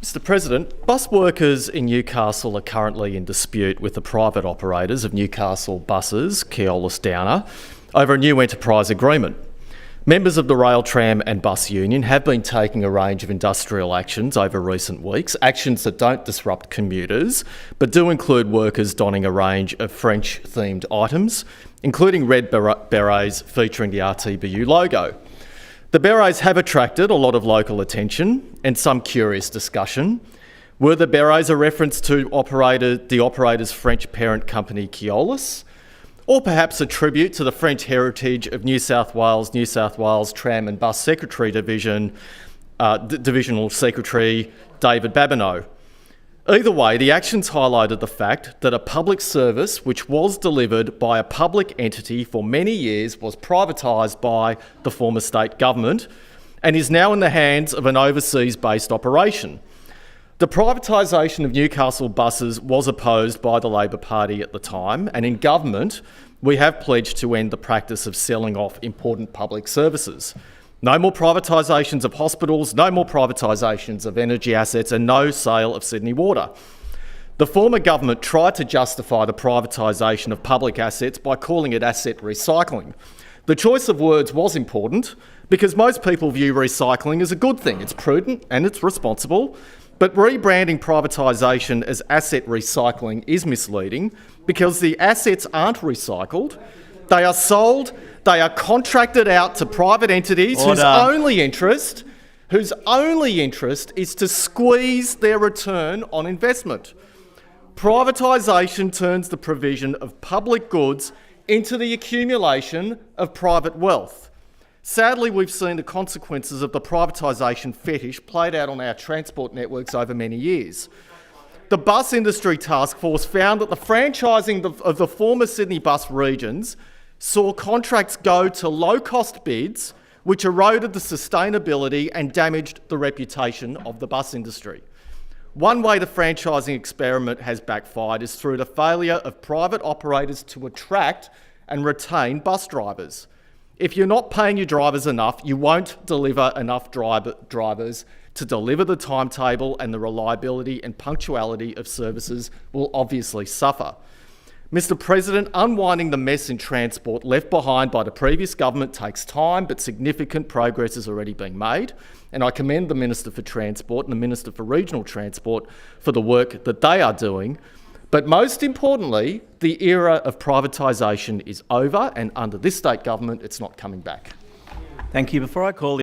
Mr President, bus workers in Newcastle are currently in dispute with the private operators of Newcastle buses, Keolis Downer, over a new enterprise agreement. Members of the Rail, Tram and Bus Union have been taking a range of industrial actions over recent weeks, actions that don't disrupt commuters, but do include workers donning a range of French-themed items, including red berets featuring the RTBU logo. The berets have attracted a lot of local attention and some curious discussion. Were the berets a reference to the operator's French parent company Keolis, or perhaps a tribute to the French heritage of New South Wales Tram and Bus Secretary Divisional Secretary David Babineau? Either way, the actions highlighted the fact that a public service which was delivered by a public entity for many years was privatised by the former state government and is now in the hands of an overseas-based operation. The privatisation of Newcastle buses was opposed by the Labor Party at the time, and in government we have pledged to end the practice of selling off important public services. No more privatisations of hospitals, no more privatisations of energy assets, and no sale of Sydney Water. The former government tried to justify the privatisation of public assets by calling it asset recycling. The choice of words was important because most people view recycling as a good thing. It's prudent and it's responsible, but rebranding privatisation as asset recycling is misleading because the assets aren't recycled, they are sold, they are contracted out to private entities whose only interest is to squeeze their return on investment. Privatisation turns the provision of public goods into the accumulation of private wealth. Sadly, we've seen the consequences of the privatisation fetish played out on our transport networks over many years. The Bus Industry Task Force found that the franchising of the former Sydney bus regions saw contracts go to low-cost bids, which eroded the sustainability and damaged the reputation of the bus industry. One way the franchising experiment has backfired is through the failure of private operators to attract and retain bus drivers. If you're not paying your drivers enough, you won't deliver enough drivers to deliver the timetable, and the reliability and punctuality of services will obviously suffer. Mr President, unwinding the mess in transport left behind by the previous government takes time, but significant progress has already been made, and I commend the Minister for Transport and the Minister for Regional Transport for the work that they are doing. But most importantly, the era of privatisation is over, and under this state government, it's not coming back. Thank you. Before I call